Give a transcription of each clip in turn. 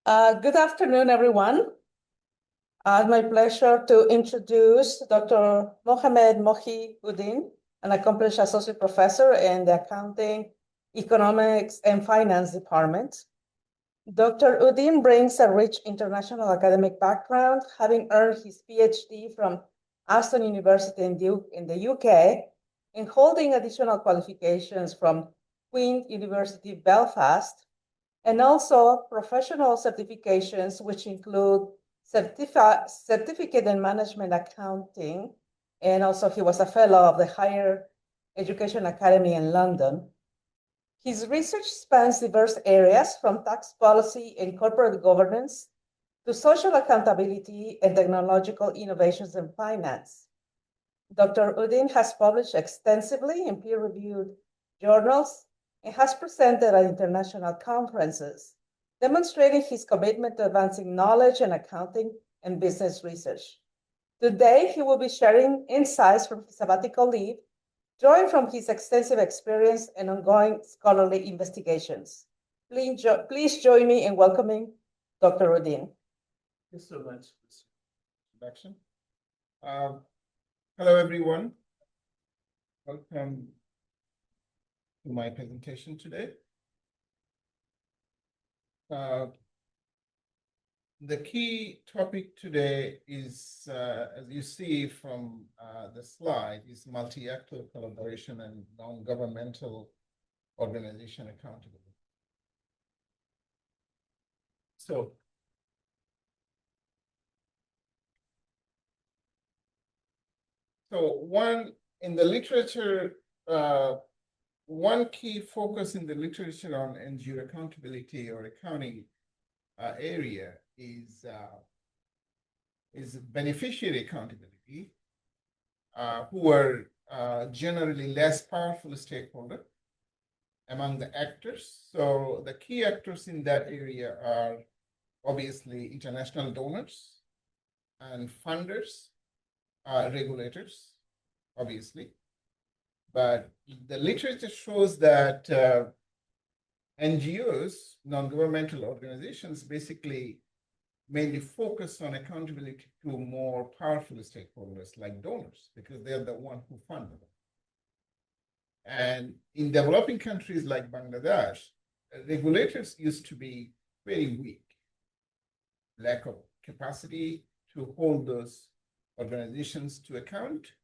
Good afternoon, everyone. It's my pleasure to introduce Dr. Mohammed Mohi Uddin, an accomplished associate professor in the Accounting, Economics, and Finance department. Dr. Uddin brings a rich international academic background, having earned his PhD from Aston University in the UK, and holding additional qualifications from Queen's University Belfast, and also professional certifications, which include certificate in management accounting, and also he was a fellow of the Higher Education Academy in London. His research spans diverse areas from tax policy and corporate governance to social accountability and technological innovations in finance. Dr. Uddin has published extensively in peer-reviewed journals and has presented at international conferences, demonstrating his commitment to advancing knowledge in accounting and business research. Today, he will be sharing insights from his sabbatical leave, drawing from his extensive experience and ongoing scholarly investigations. Please join me in welcoming Dr. Uddin. Thank you so much for this introduction. Hello, everyone. Welcome to my presentation today. The key topic today is, as you see from the slide, is multi-actor collaboration and non-governmental organization accountability. So, one in the literature, one key focus in the literature on NGO accountability or accounting area is beneficiary accountability, who are generally less powerful stakeholder among the actors. So the key actors in that area are obviously international donors and funders, regulators, obviously. But the literature shows that NGOs, non-governmental organizations, basically mainly focus on accountability to more powerful stakeholders like donors, because they're the one who fund them. And in developing countries like Bangladesh, regulators used to be very weak, lack of capacity to hold those organizations to account.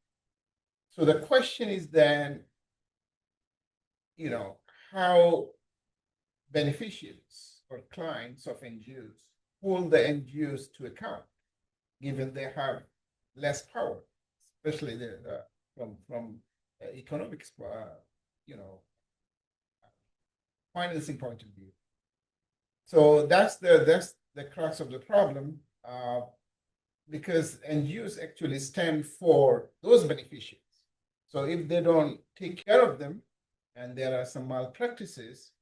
So the question is then, how beneficiaries or clients of NGOs hold the NGOs to account, given they have less power, especially from economics, financing point of view. So that's the crux of the problem, because NGOs actually stand for those beneficiaries. So if they don't take care of them, and there are some malpractices,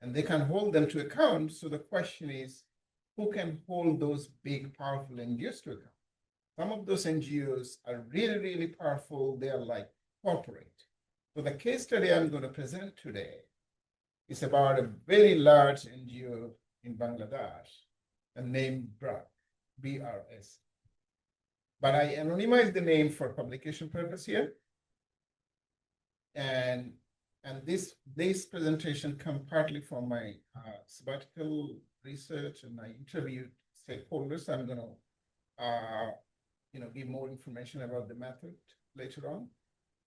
and they can hold them to account, so the question is, who can hold those big, powerful NGOs to account? Some of those NGOs are really, really powerful. They are like corporate. So the case study I'm going to present today is about a very large NGO in Bangladesh, named BRAC, BRS. But I anonymize the name for publication purpose here. And this presentation comes partly from my sabbatical research, and I interviewed stakeholders. I'm going to give more information about the method later on.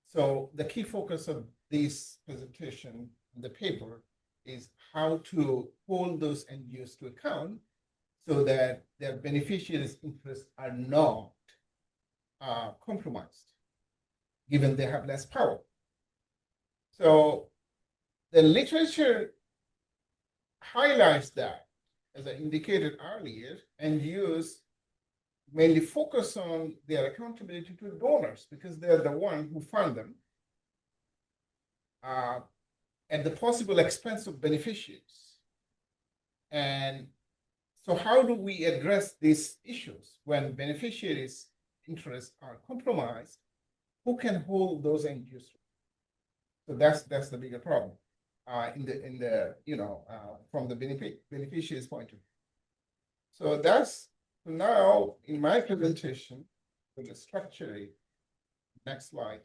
So the key focus of this presentation, the paper, is how to hold those NGOs to account so that their beneficiaries' interests are not compromised, given they have less power. So the literature highlights that, as I indicated earlier, NGOs mainly focus on their accountability to donors because they're the one who fund them at the possible expense of beneficiaries. And so how do we address these issues when beneficiaries' interests are compromised? Who can hold those NGOs? So that's the bigger problem from the beneficiaries' point of view. So that's now in my presentation, with the structure. Next slide.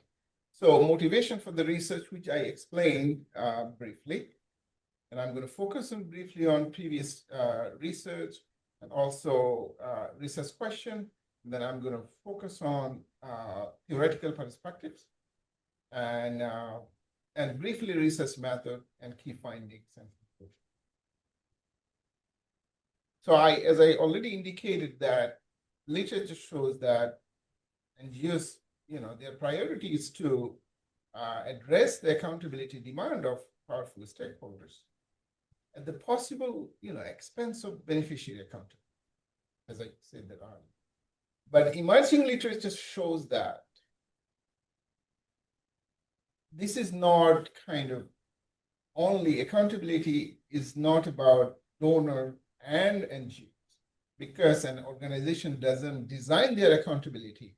So motivation for the research, which I explained briefly, and I'm going to focus on briefly on previous research and also research question. And then I'm going to focus on theoretical perspectives and briefly research method and key findings and conclusions. So as I already indicated, that literature shows that NGOs, their priority is to address the accountability demand of powerful stakeholders at the possible, expense of beneficiary accountability, as I said that earlier. But emerging literature shows that this is not kind of only accountability is not about donor and NGOs, because an organization doesn't design their accountability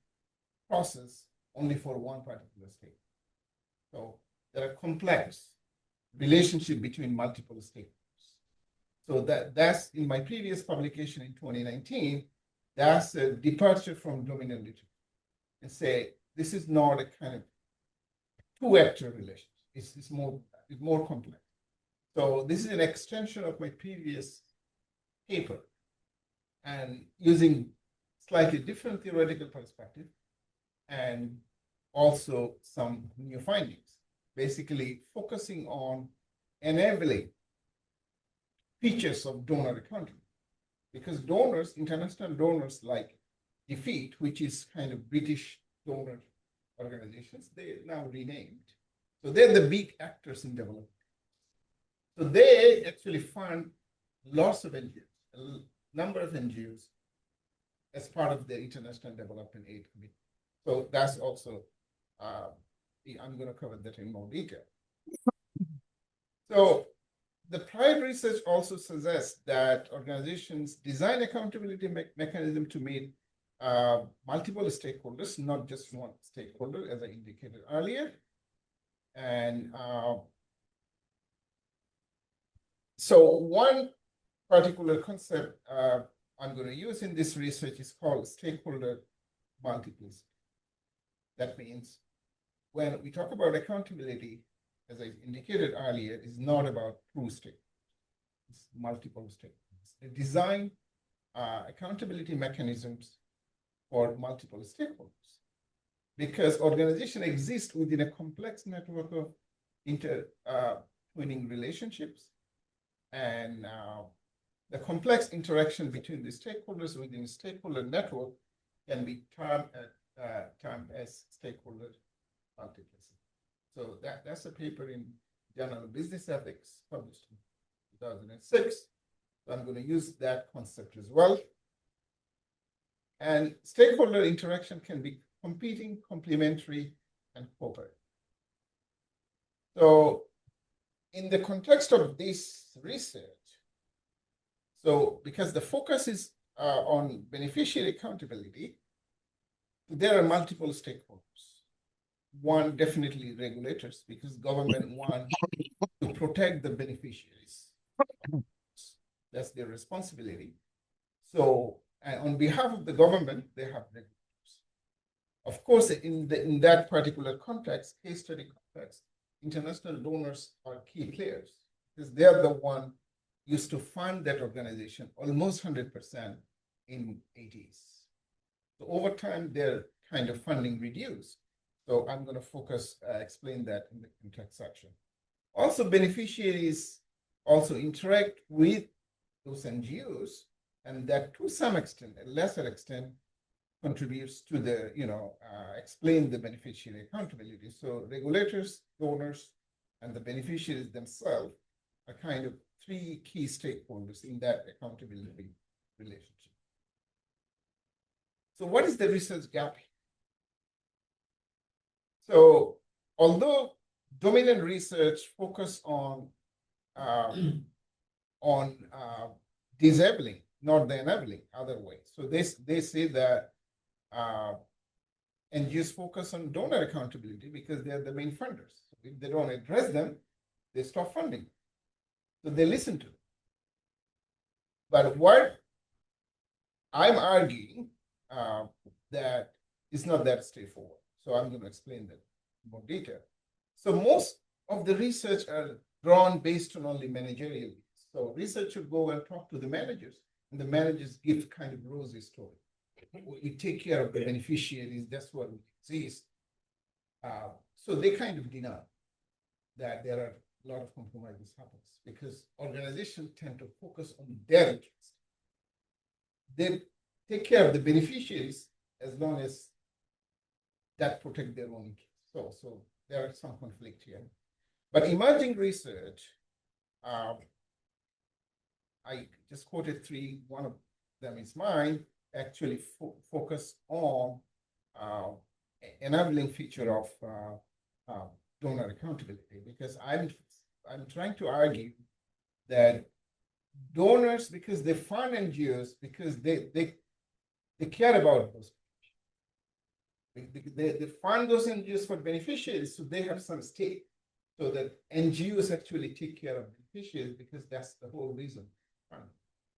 process only for one particular state. So there are complex relationship between multiple stakeholders. So that's in my previous publication in 2019, that's a departure from dominant literature and say this is not a kind of two-actor relationship. It's more complex. So this is an extension of my previous paper and using slightly different theoretical perspective and also some new findings, basically focusing on enabling features of donor accountability. Because donors, international donors like DFID, which is kind of British donor organizations, they now renamed. So they're the big actors in development. So they actually fund lots of NGOs, a number of NGOs as part of their international development aid committee. So that's also, I'm going to cover that in more detail. So the prior research also suggests that organizations design accountability mechanism to meet multiple stakeholders, not just one stakeholder, as I indicated earlier. And so one particular concept I'm going to use in this research is called stakeholder multiplicity. That means when we talk about accountability, as I indicated earlier, is not about two stakeholders, it's multiple stakeholders. They design accountability mechanisms for multiple stakeholders because organizations exist within a complex network of intertwining relationships, and the complex interaction between the stakeholders within a stakeholder network can be termed as stakeholder multiplicity. So that's a paper in Journal of Business Ethics published in 2006. So I'm going to use that concept as well. And stakeholder interaction can be competing, complementary, and cooperative. So in the context of this research, so because the focus is on beneficiary accountability, there are multiple stakeholders. One, definitely regulators, because government want to protect the beneficiaries. That's their responsibility. So on behalf of the government, they have regulators. Of course, in that particular context, case study context, international donors are key players because they are the one used to fund that organization almost 100% in 80s. So over time, their kind of funding reduced. So I'm going to explain that in the context section. Also, beneficiaries also interact with those NGOs, and that to some extent, a lesser extent, contributes to the, explain the beneficiary accountability. So regulators, donors, and the beneficiaries themselves are kind of three key stakeholders in that accountability relationship. So what is the research gap? So although dominant research focus on disabling, not the enabling other way. So they say that NGOs focus on donor accountability because they're the main funders. So if they don't address them, they stop funding. So they listen to them. But what I'm arguing that it's not that straightforward. So I'm going to explain that in more detail. So most of the research are drawn based on only managerial needs. So research should go and talk to the managers, and the managers give kind of rosy story. We take care of the beneficiaries, that's what exists. So they kind of deny that there are a lot of compromises happens because organizations tend to focus on their interests. They take care of the beneficiaries as long as that protect their own interests. So there are some conflict here. But emerging research, I just quoted three. One of them is mine. Actually, focus on enabling feature of donor accountability, because I'm trying to argue that donors, because they fund NGOs, because they care about those. They fund those NGOs for beneficiaries, so they have some stake, so that NGOs actually take care of beneficiaries, because that's the whole reason.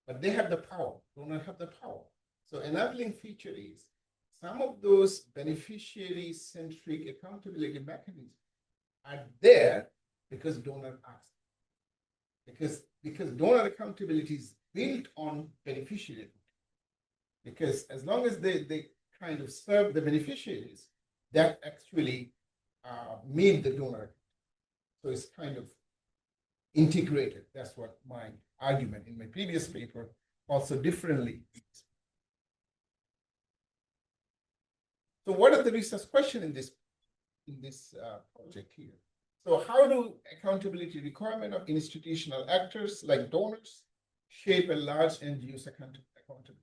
But they have the power, donors have the power. So enabling feature is some of those beneficiary-centric accountability mechanisms are there because donor asked. Because donor accountability is built on beneficiary. Because as long as they kind of serve the beneficiaries, that actually meet the donor. So it's kind of integrated. That's what my argument in my previous paper, also differently. So what are the research questions in this project here? So how do accountability requirement of institutional actors like donors shape a large NGO's accountability?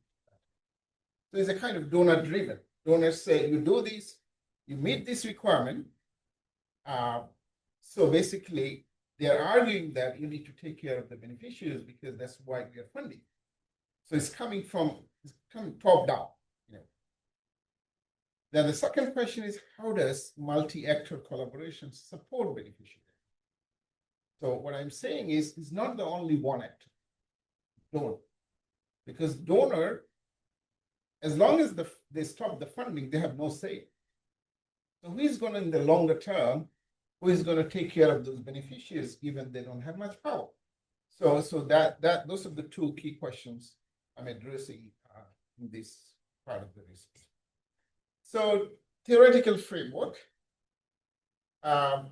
So it's a kind of donor driven. Donors say, you do this, you meet this requirement. So basically, they're arguing that you need to take care of the beneficiaries because that's why we are funding. So it's coming top down. Then the second question is, how does multi-actor collaboration support beneficiaries? So what I'm saying is, it's not the only one actor, donor. Because donor, as long as they stop the funding, they have no say. So who is going to, in the longer term, who is going to take care of those beneficiaries, given they don't have much power? So those are the two key questions I'm addressing in this part of the research. So theoretical framework, as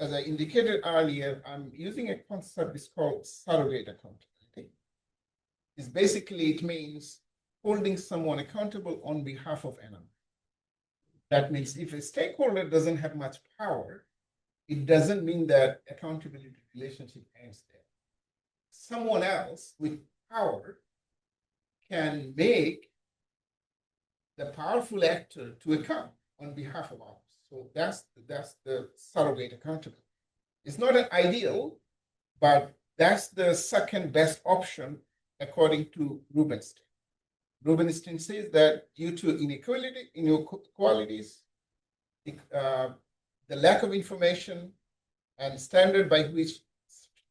I indicated earlier, I'm using a concept it's called surrogate accountability. It's basically, it means holding someone accountable on behalf of another. That means if a stakeholder doesn't have much power, it doesn't mean that accountability relationship ends there. Someone else with power can make the powerful actor to account on behalf of others. So that's the surrogate accountability. It's not an ideal, but that's the second best option according to Rubinstein. Rubinstein says that due to inequalities, the lack of information and standard by which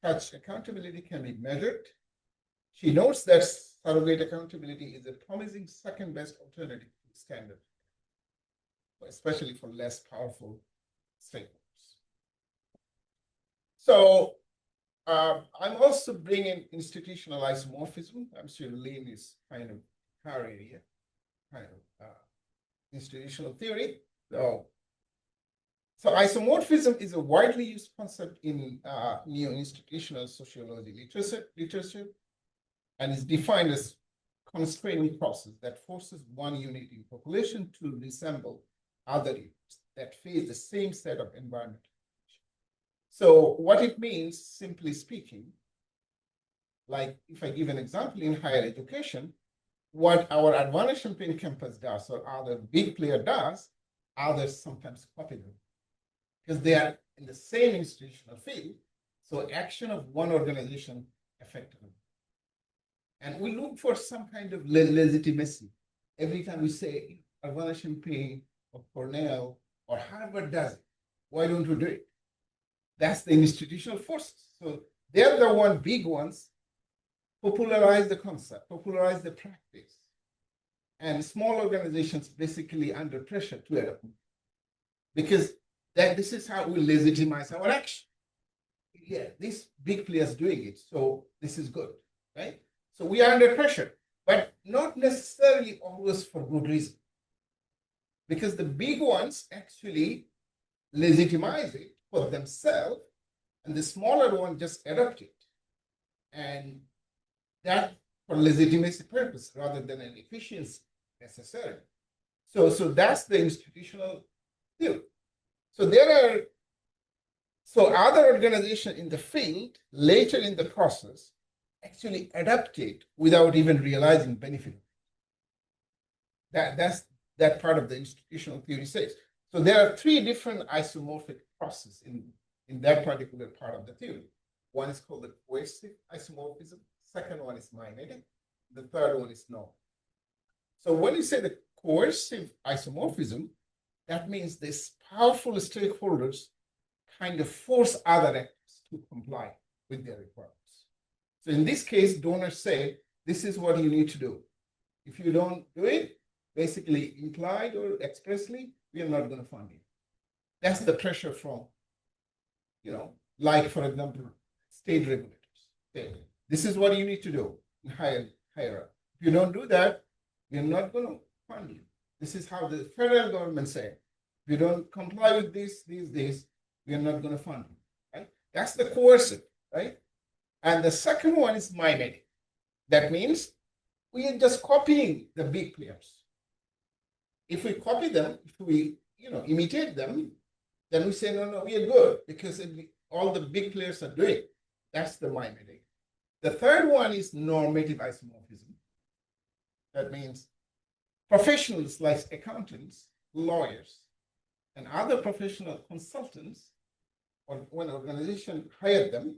such accountability can be measured, she notes that surrogate accountability is a promising second best alternative to standard, especially for less powerful stakeholders. So I'm also bringing institutional isomorphism. I'm sure Lynn is kind of her area, kind of institutional theory. So isomorphism is a widely used concept in neo-institutional sociology literature, and is defined as constraining process that forces one unit in population to resemble other units that face the same set of environmental conditions. So what it means, simply speaking, like if I give an example in higher education, what our Uddin campus does or other big player does, others sometimes copy them because they are in the same institutional field. So action of one organization affects them. And we look for some kind of legitimacy. Every time we say Uddin or Cornell or Harvard does it, why don't we do it? That's the institutional forces. So they're the big ones, popularize the concept, popularize the practice. and small organizations basically under pressure to adapt, because this is how we legitimize our action. Yeah, these big players doing it, so this is good, right? So we are under pressure, but not necessarily always for good reason, because the big ones actually legitimize it for themselves, and the smaller one just adopt it, and that for legitimacy purpose rather than an efficiency necessarily. So that's the institutional theory. So other organizations in the field later in the process actually adapt it without even realizing benefit. That's that part of the institutional theory says. So there are three different isomorphic processes in that particular part of the theory. One is called the coercive isomorphism. Second one is mimetic. The third one is norm. So when you say the coercive isomorphism, that means these powerful stakeholders kind of force other actors to comply with their requirements. So in this case, donors say, this is what you need to do. If you don't do it, basically implied or expressly, we are not going to fund you. That's the pressure from, like, for example, state regulators. Okay, this is what you need to do in higher up. If you don't do that, we are not going to fund you. This is how the federal government said, if you don't comply with this, we are not going to fund you, right? That's the coercive, right? And the second one is mimetic. That means we are just copying the big players. If we copy them, if we imitate them, then we say, no, we are good because all the big players are doing it. That's the mimetic. The third one is normative isomorphism. That means professionals like accountants, lawyers, and other professional consultants, or when an organization hired them,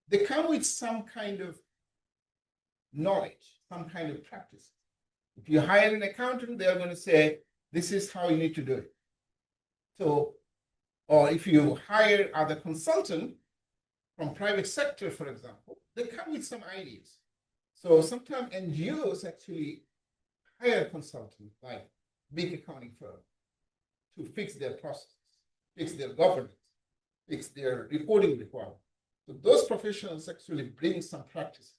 they come with some kind of knowledge, some kind of practice. If you hire an accountant, they're going to say, this is how you need to do it. So, or if you hire other consultant from private sector, for example, they come with some ideas. So sometimes NGOs actually hire consultants like big accounting firm to fix their processes, fix their governance, fix their reporting requirements. So those professionals actually bring some practices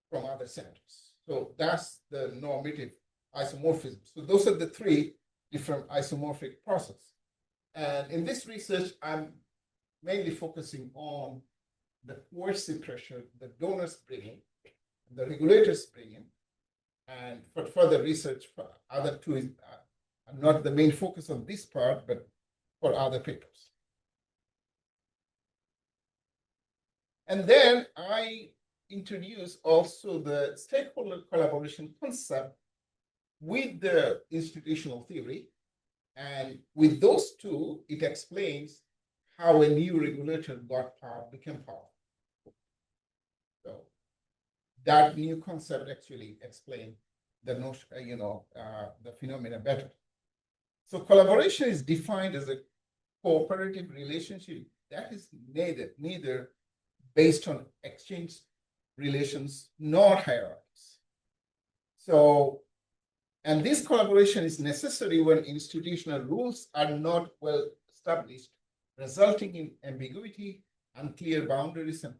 from other centers. So that's the normative isomorphism. So those are the three different isomorphic processes. And in this research, I'm mainly focusing on the coercive pressure the donors bring in, the regulators bring in, and for further research for other two is not the main focus of this part, but for other papers. And then I introduce also the stakeholder collaboration concept with the institutional theory. And with those two, it explains how a new regulator became powerful. So that new concept actually explains the notion, the phenomena better. So collaboration is defined as a cooperative relationship that is neither based on exchange relations nor hierarchies. So, and this collaboration is necessary when institutional rules are not well established, resulting in ambiguity, unclear boundaries, and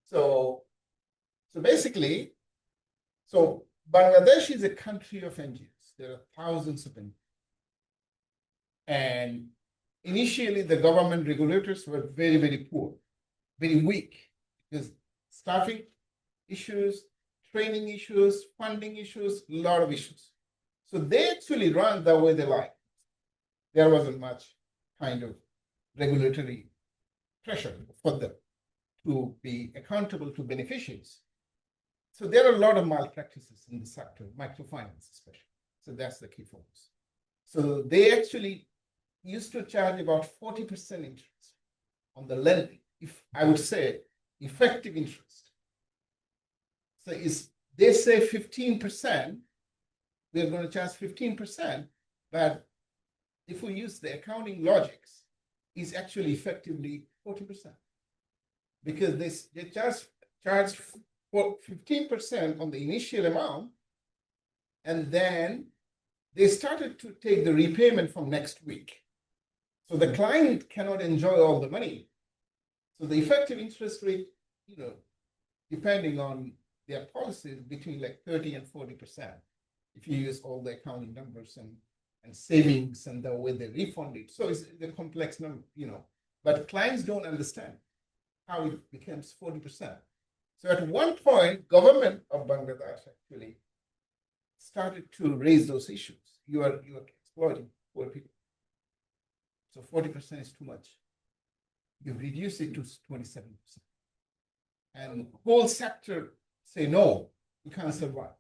so basically, Bangladesh is a country of NGOs. There are thousands of NGOs. And initially, the government regulators were very, very poor, very weak, because staffing issues, training issues, funding issues, a lot of issues. So they actually run the way they like. There wasn't much kind of regulatory pressure for them to be accountable to beneficiaries. So there are a lot of malpractices in the sector, microfinance especially. So that's the key focus. So they actually used to charge about 40% interest on the lending, if I would say effective interest. So they say 15%, we're going to charge 15%, but if we use the accounting logics, it's actually effectively 40%. Because they charge 15% on the initial amount, And then they started to take the repayment from next week. So the client cannot enjoy all the money. So the effective interest rate, depending on their policies, between like 30 and 40%, if you use all the accounting numbers and savings and the way they refund it. So it's the complex number, but clients don't understand how it becomes 40%. So at one point, government of Bangladesh actually started to raise those issues. You are exploiting poor people. So 40% is too much. You reduce it to 27%. And whole sector say, no, we can't survive.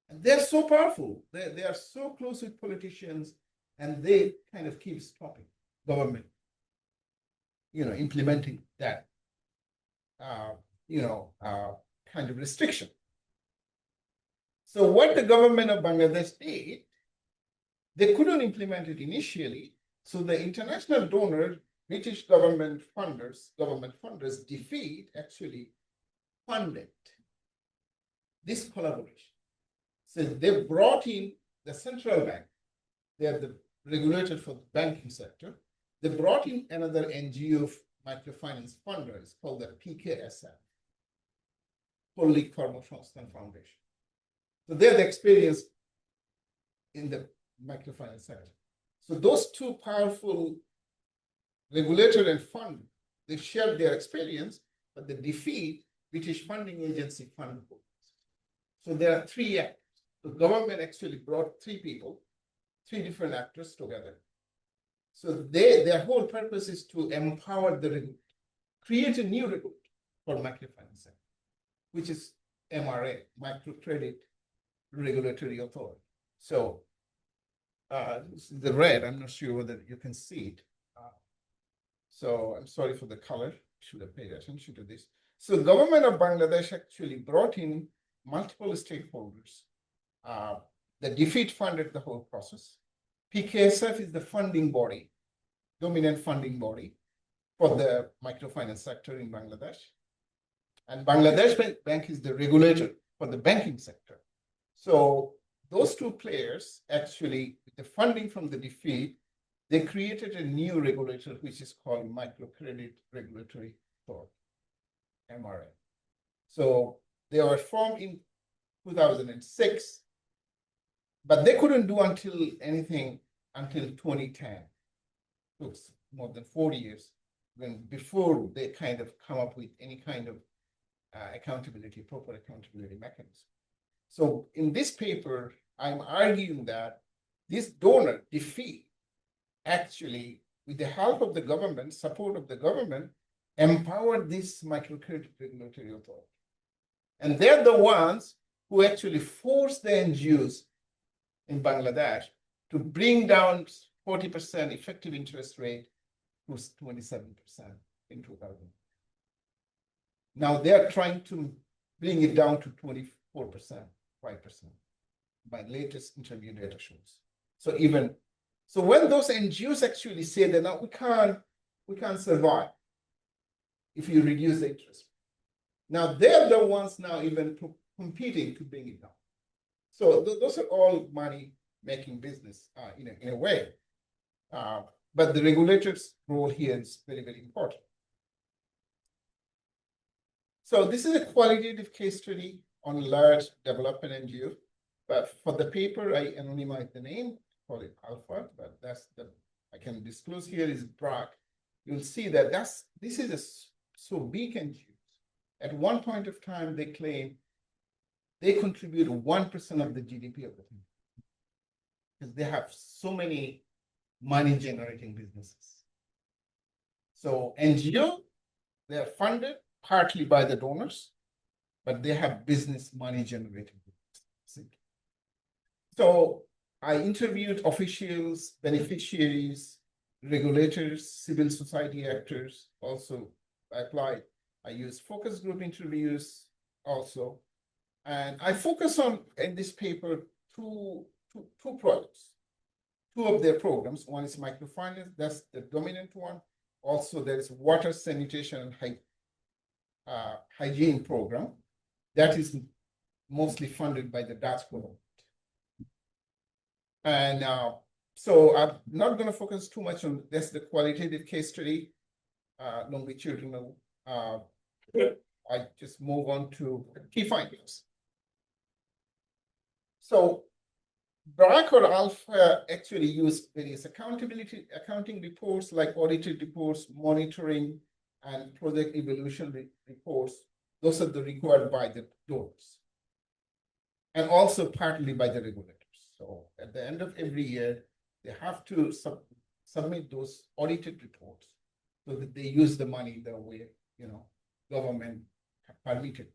And they're so powerful. They are so close with politicians, and they kind of keep stopping government, implementing that, kind of restriction. So what the government of Bangladesh did, they couldn't implement it initially. So the international donors, British government funders, defeat actually funded this collaboration. So they brought in the central bank. They are the regulator for the banking sector. They brought in another NGO microfinance funder. It's called the PKSF, Politik Karmashanstan Foundation. So they're the experience in the microfinance sector. So those two powerful regulator and fund, they shared their experience, but they defeat British funding agency fund. So there are three actors. The government actually brought three different actors together. So their whole purpose is to empower the regulator, create a new regulator for microfinance sector, which is MRA, Microcredit Regulatory Authority. So this is the red. I'm not sure whether you can see it. So I'm sorry for the color. Should have paid attention to this. So government of Bangladesh actually brought in multiple stakeholders. The defeat funded the whole process. PKSF is the funding body, dominant funding body for the microfinance sector in Bangladesh. And Bangladesh Bank is the regulator for the banking sector. So those two players actually, with the funding from the defeat, they created a new regulator, which is called Microcredit Regulatory Authority, MRA. So they were formed in 2006, but they couldn't do anything until 2010. It took more than 40 years before they kind of come up with any kind of proper accountability mechanism. So in this paper, I'm arguing that this donor defeat actually, with the help of the government, support of the government, empowered this microcredit regulatory authority. And they're the ones who actually forced the NGOs in Bangladesh to bring down 40% effective interest rate to 27% in 2000. Now they are trying to bring it down to 24%, 5%. My latest interview data shows. So when those NGOs actually say that now we can't survive if you reduce the interest. Now they're the ones now even competing to bring it down. So those are all money-making business in a way. But the regulator's role here is very, very important. So this is a qualitative case study on large development NGO. But for the paper, I anonymize the name, call it Alpha, but that's I can disclose here is BRAC. You'll see that this is so big NGOs. At one point of time, they claim they contribute 1% of the GDP of the country because they have so many money-generating businesses. So NGO, they are funded partly by the donors, but they have business money-generating businesses. So I interviewed officials, beneficiaries, regulators, civil society actors. Also, I use focus group interviews also. And I focus on, in this paper, two projects, two of their programs. One is microfinance, that's the dominant one. Also, there is water, sanitation, and hygiene program that is mostly funded by the Dutch government. And so I'm not going to focus too much on this, the qualitative case study, longitudinal. I just move on to key findings. So BRAC or Alpha actually use various accounting reports like audited reports, monitoring, and project evaluation reports. Those are the required by the donors and also partly by the regulators. So at the end of every year, they have to submit those audited reports so that they use the money the way, government permitted.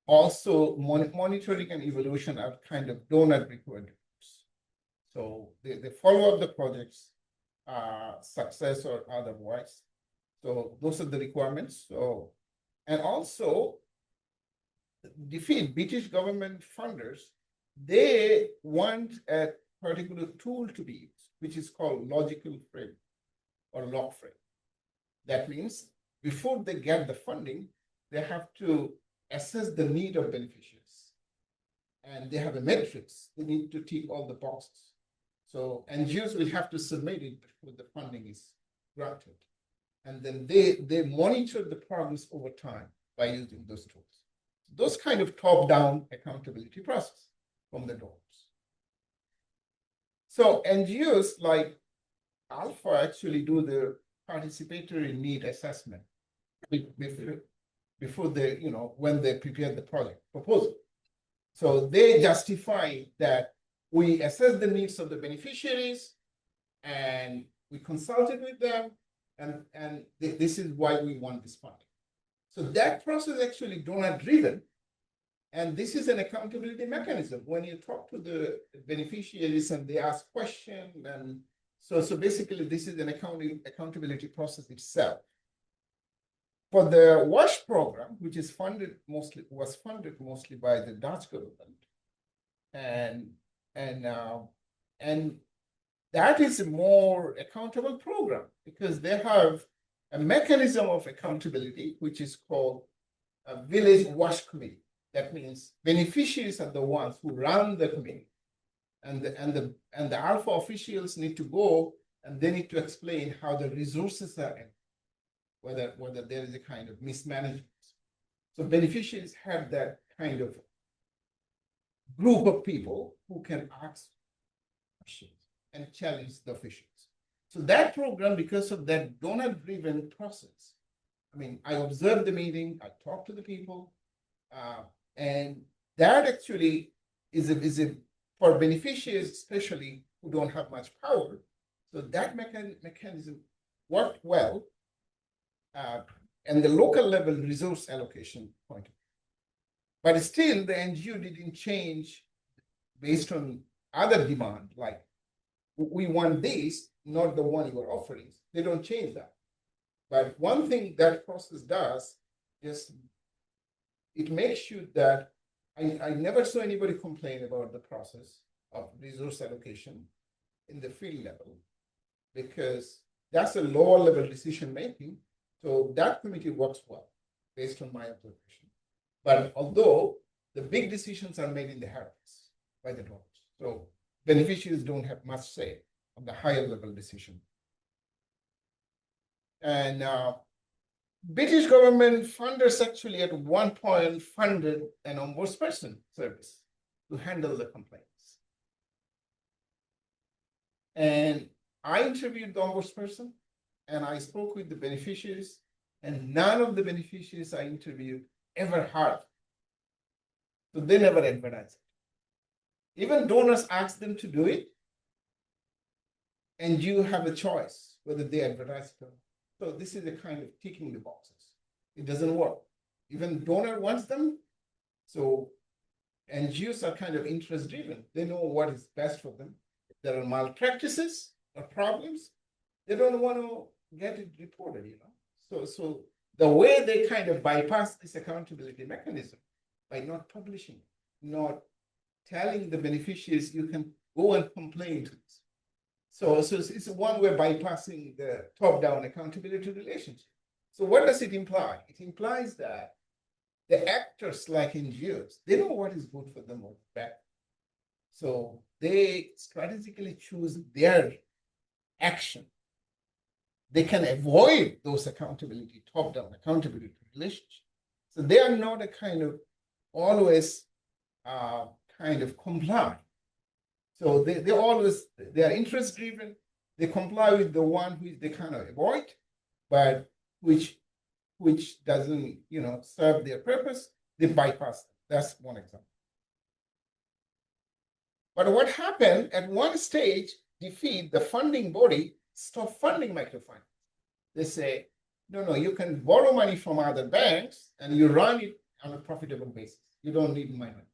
Also, monitoring and evaluation are kind of donor required. So they follow up the project's success or otherwise. So those are the requirements. So, and also, British government funders, they want a particular tool to be used, which is called logical frame or log frame. That means before they get the funding, they have to assess the need of beneficiaries. And they have a matrix. They need to tick all the boxes. So NGOs will have to submit it before the funding is granted. And then they monitor the progress over time by using those tools. Those kind of top-down accountability process from the donors. So NGOs like Alpha actually do the participatory need assessment before they, when they prepare the project proposal. So they justify that we assess the needs of the beneficiaries and we consulted with them and this is why we want this funding. So that process is actually donor-driven, and this is an accountability mechanism. When you talk to the beneficiaries and they ask questions, and so basically this is an accountability process itself. For the WASH program, which was funded mostly by the Dutch government, and that is a more accountable program because they have a mechanism of accountability, which is called a village WASH committee. That means beneficiaries are the ones who run the committee, and the Alpha officials need to go and they need to explain how the resources are in, whether there is a kind of mismanagement. So beneficiaries have that kind of group of people who can ask questions and challenge the officials. So that program, because of that donor-driven process, I mean, I observed the meeting, I talked to the people, and that actually is for beneficiaries, especially who don't have much power. So that mechanism worked well, and the local level resource allocation point of view. But still, the NGO didn't change based on other demand, like we want this, not the one you are offering. They don't change that. But one thing that process does is it makes sure that I never saw anybody complain about the process of resource allocation in the field level, because that's a lower level decision making. So that committee works well based on my observation. But although the big decisions are made in the head office by the donors, so beneficiaries don't have much say on the higher level decision. And British government funders actually at one point funded an ombudsperson service to handle the complaints. And I interviewed the ombudsperson and I spoke with the beneficiaries, and none of the beneficiaries I interviewed ever heard. So they never advertised it. Even donors asked them to do it, and you have a choice whether they advertise it or not. So this is a kind of ticking the boxes. It doesn't work. Even donor wants them. So NGOs are kind of interest driven. They know what is best for them. If there are malpractices or problems, they don't want to get it reported, So the way they kind of bypass this accountability mechanism by not publishing, not telling the beneficiaries you can go and complain to this. So it's one way bypassing the top-down accountability relationship. So what does it imply? It implies that the actors like NGOs, they know what is good for them or bad. So they strategically choose their action. They can avoid those accountability, top-down accountability relationships. So they are not a kind of always kind of comply. So they always, they are interest driven. They comply with the one which they cannot avoid, but which doesn't, serve their purpose. They bypass them. That's one example. But what happened at one stage, defeat the funding body, stop funding microfinance. They say, no, you can borrow money from other banks and you run it on a profitable basis. You don't need my money.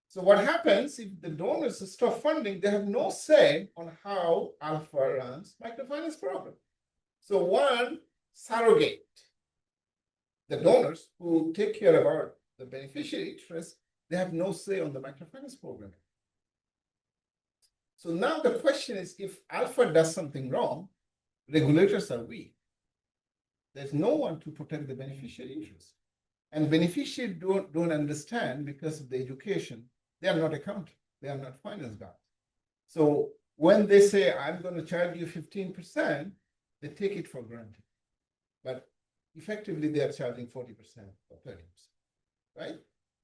So what happens if the donors stop funding, they have no say on how Alpha runs microfinance program. So one surrogate, the donors who take care about the beneficiary interest, they have no say on the microfinance program. So now the question is, if Alpha does something wrong, regulators are weak. There's no one to protect the beneficiary interest. And beneficiaries don't understand because of the education. They are not accountant. They are not finance guys. So when they say, I'm going to charge you 15%, they take it for granted. But effectively, they are charging 40% or 30%, right?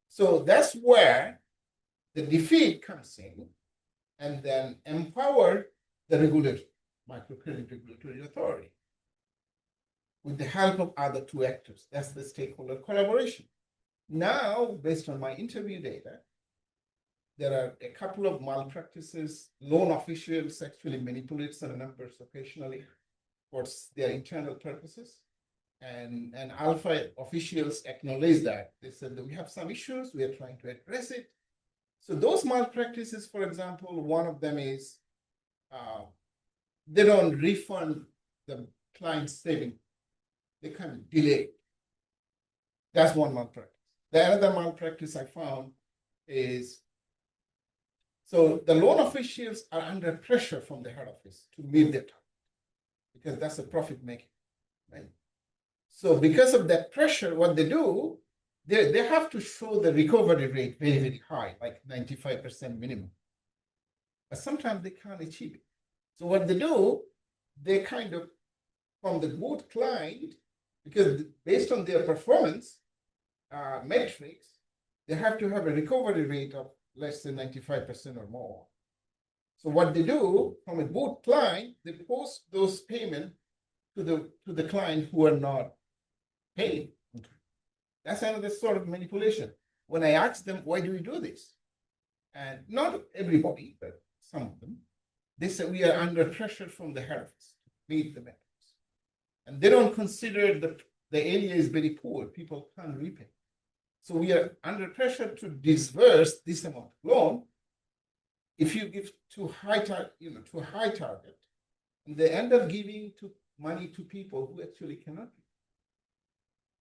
So that's where the defeat comes in, and then empower the regulator, microcredit regulatory authority, with the help of other two actors. That's the stakeholder collaboration. Now, based on my interview data, there are a couple of malpractices. Loan officials actually manipulate some numbers occasionally for their internal purposes. And Alpha officials acknowledge that. They said that we have some issues, we are trying to address it. So those malpractices, for example, one of them is they don't refund the client's saving. They kind of delay. That's one malpractice. The other malpractice I found is, so the loan officials are under pressure from the head office to meet their target because that's a profit making, right? So because of that pressure, what they do, they have to show the recovery rate very, very high, like 95% minimum. But sometimes they can't achieve it. So what they do, they kind of, from the good client, because based on their performance metrics, they have to have a recovery rate of less than 95% or more. So what they do, from a good client, they post those payments to the client who are not paying. That's another sort of manipulation. When I ask them, why do we do this? And not everybody, but some of them, they say we are under pressure from the head office to meet the metrics. And they don't consider the area is very poor. People can't repay. So we are under pressure to disburse this amount of loan. If you give to high target, and they end up giving money to people who actually cannot pay.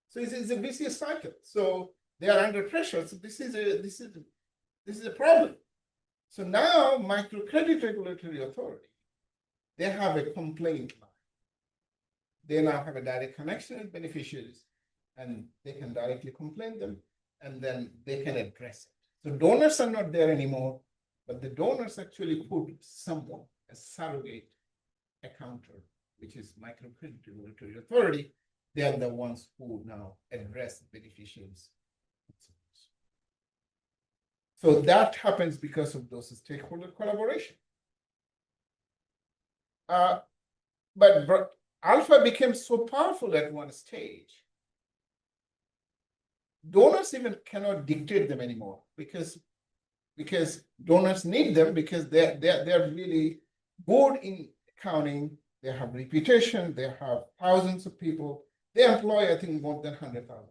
So it's a vicious cycle. So they are under pressure. So this is a problem. So now microcredit regulatory authority, they have a complaint line. They now have a direct connection with beneficiaries, and they can directly complain them, and then they can address it. So donors are not there anymore, but the donors actually put someone, a surrogate accountant, which is microcredit regulatory authority. They are the ones who now address beneficiaries. So that happens because of those stakeholder collaboration. But Alpha became so powerful at one stage, donors even cannot dictate them anymore because donors need them because they're really good in accounting. They have reputation. They have thousands of people. They employ, I think, more than 100,000.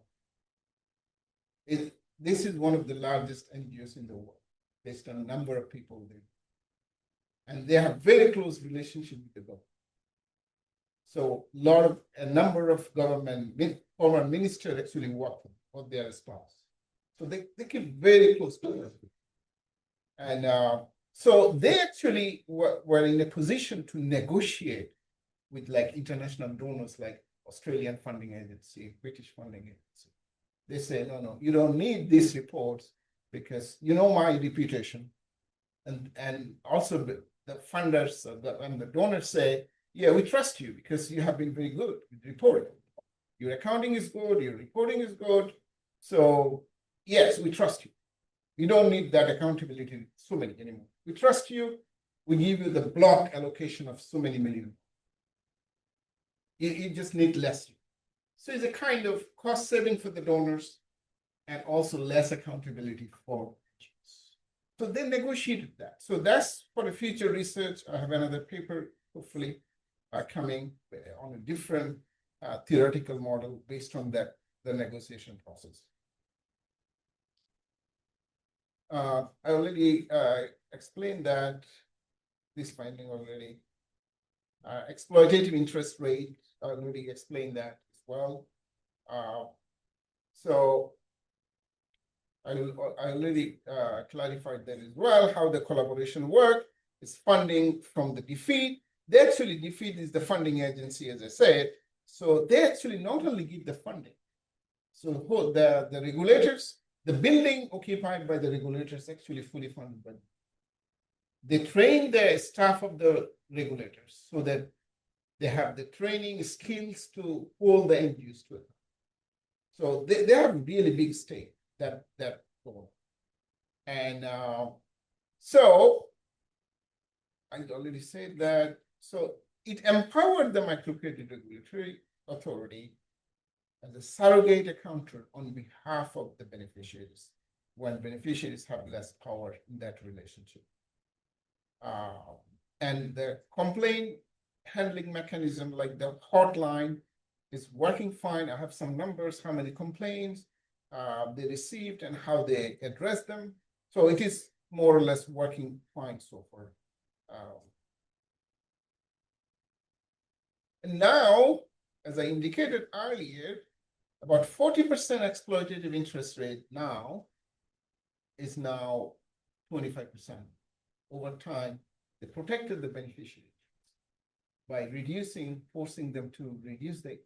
This is one of the largest NGOs in the world, based on the number of people there. And they have very close relationship with the government. So a number of government, former ministers actually work for their spouse. So they keep very close to. And so they actually were in a position to negotiate with like international donors like Australian funding agency, British funding agency. They say, no, you don't need these reports because you know my reputation. and also the funders and the donors say, yeah, we trust you because you have been very good with reporting. Your accounting is good, your reporting is good. So yes, we trust you. We don't need that accountability so many anymore. We trust you. We give you the block allocation of so many million. You just need less. So it's a kind of cost saving for the donors and also less accountability for NGOs. So they negotiated that. So that's for the future research. I have another paper, hopefully, coming on a different theoretical model based on that, the negotiation process. I already explained that, this finding already. Exploitative interest rate, I already explained that as well. So I already clarified that as well, how the collaboration work is funding from the defeat. They actually, defeat is the funding agency, as I said. So they actually not only give the funding. So the regulators, the building occupied by the regulators actually fully funded by them. They train the staff of the regulators so that they have the training skills to hold the end use to it. So they have really big stake that goal. And so I already said that. So it empowered the microcredit regulatory authority as a surrogate accountant on behalf of the beneficiaries when beneficiaries have less power in that relationship. And the complaint handling mechanism, like the hotline, is working fine. I have some numbers, how many complaints they received and how they address them. So it is more or less working fine so far. And now, as I indicated earlier, about 40% exploitative interest rate now is now 25%. Over time, they protected the beneficiaries by forcing them to reduce the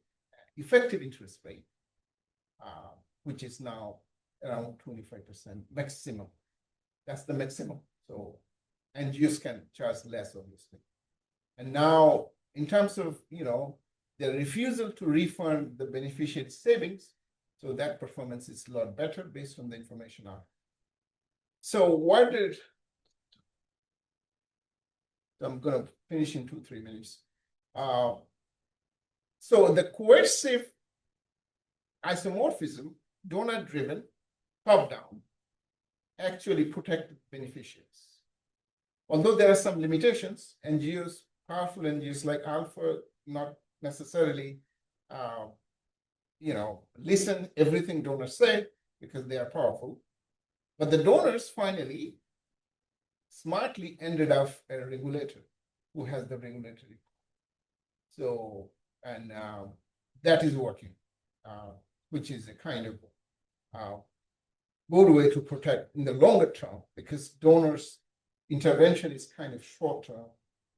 effective interest rate, which is now around 25% maximum. That's the maximum. So NGOs can charge less, obviously. And now, in terms of the refusal to refund the beneficiary savings, so that performance is a lot better based on the information out. So I'm going to finish in 2-3 minutes. So the coercive isomorphism, donor-driven, top-down, actually protect beneficiaries. Although there are some limitations, NGOs, powerful NGOs like Alpha, not necessarily, listen everything donors say because they are powerful. But the donors finally smartly ended up a regulator who has the regulatory. So, and that is working, which is a kind of good way to protect in the longer term, because donors' intervention is kind of short term,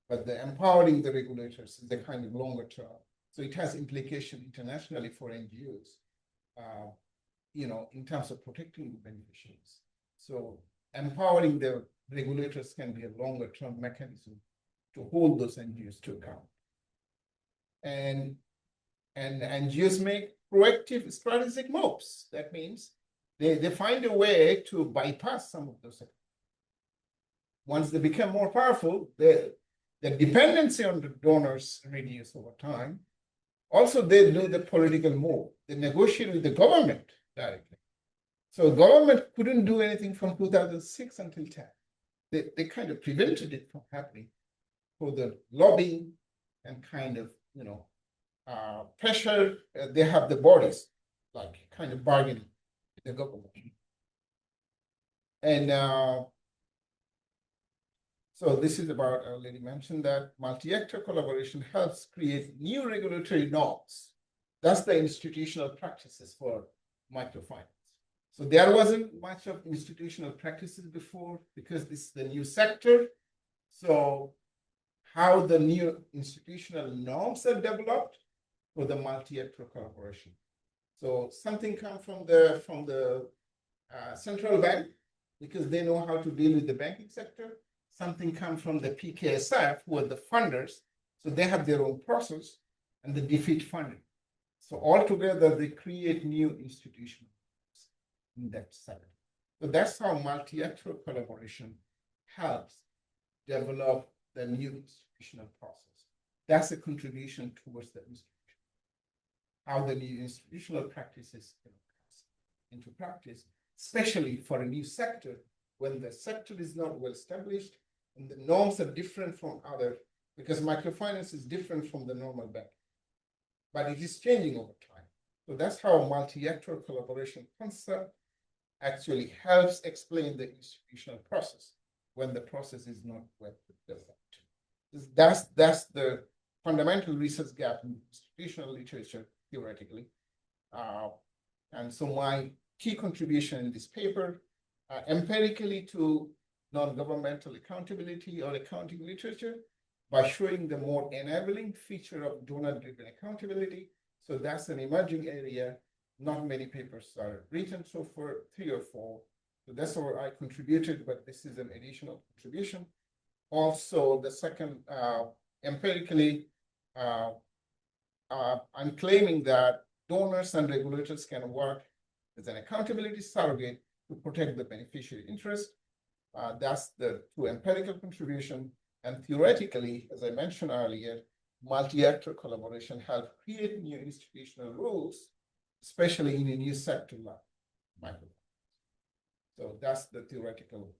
but the empowering the regulators is the kind of longer term. So it has implication internationally for NGOs, in terms of protecting the beneficiaries. So empowering the regulators can be a longer term mechanism to hold those NGOs to account. And NGOs make proactive strategic moves. That means they find a way to bypass some of those. Once they become more powerful, the dependency on the donors reduce over time. Also, they do the political move. They negotiate with the government directly. So government couldn't do anything from 2006 until 10. They kind of prevented it from happening for the lobbying and kind of, pressure. They have the bodies, like kind of bargaining with the government. And so this is about, I already mentioned that multi-actor collaboration helps create new regulatory norms. That's the institutional practices for microfinance. So there wasn't much of institutional practices before because this is the new sector. So how the new institutional norms are developed for the multi-actor collaboration. So something comes from the central bank because they know how to deal with the banking sector. something come from the PKSF, who are the funders. So they have their own process and they defeat funding. So altogether, they create new institutions in that sector. So that's how multi-actor collaboration helps develop the new institutional process. That's a contribution towards the institution. How the new institutional practices can come into practice, especially for a new sector, when the sector is not well established and the norms are different from other, because microfinance is different from the normal bank, but it is changing over time. So that's how multi-actor collaboration concept actually helps explain the institutional process when the process is not well developed. That's the fundamental research gap in institutional literature, theoretically. And so my key contribution in this paper, empirically to non-governmental accountability or accounting literature, by showing the more enabling feature of donor-driven accountability. So that's an emerging area. Not many papers are written so far, 3 or 4. So that's where I contributed, but this is an additional contribution. Also, the second, empirically, I'm claiming that donors and regulators can work as an accountability surrogate to protect the beneficiary interest. That's the 2 empirical contribution. And theoretically, as I mentioned earlier, multi-actor collaboration help create new institutional rules, especially in a new sector like microfinance. So that's the theoretical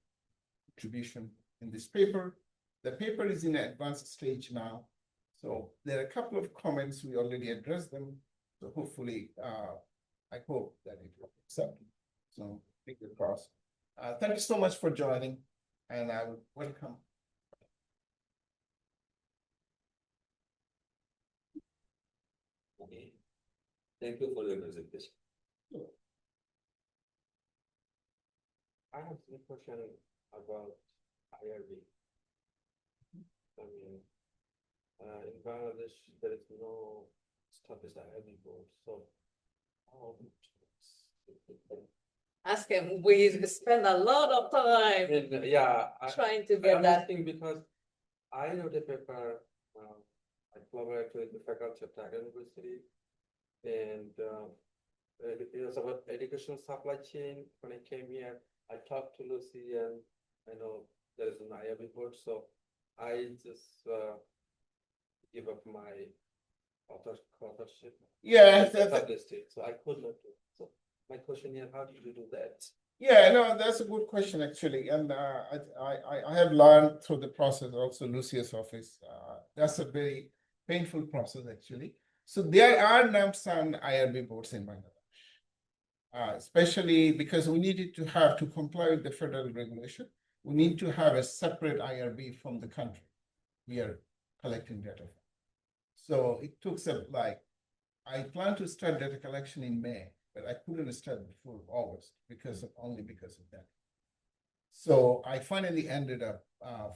contribution in this paper. The paper is in an advanced stage now. So there are a couple of comments, we already addressed them. So hopefully, I hope that it will be accepted. So fingers crossed. Thank you so much for joining, and I would welcome. Okay. Thank you for your presentation. Sure. I have a question about IRB. I mean, in Bangladesh, there is no established IRB board. So, how Ask him. We spend a lot of time yeah, trying to I'm get that. asking because I wrote a paper. I collaborated with the faculty of Dhaka University, and it was about educational supply chain. When I came here, I talked to Lucy, and I know there is an IRB board, so I just give up my authorship. Yeah, Published it, so I could not do it. So my question here: how did you do that? yeah, no, that's a good question actually, and I have learned through the process also Lucia's office. That's a very painful process actually. So there are now some IRB boards in Bangladesh, especially because we needed to have to comply with the federal regulation. We need to have a separate IRB from the country we are collecting data from. So it took some I plan to start data collection in May, but I couldn't start before August because of that. So I finally ended up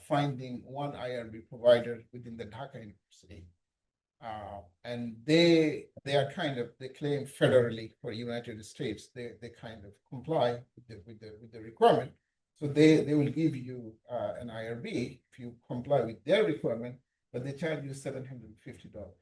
finding one IRB provider within the Dhaka University. And they are they claim federally for United States, they kind of comply with the requirement. So they will give you an IRB if you comply with their requirement, but they charge you $750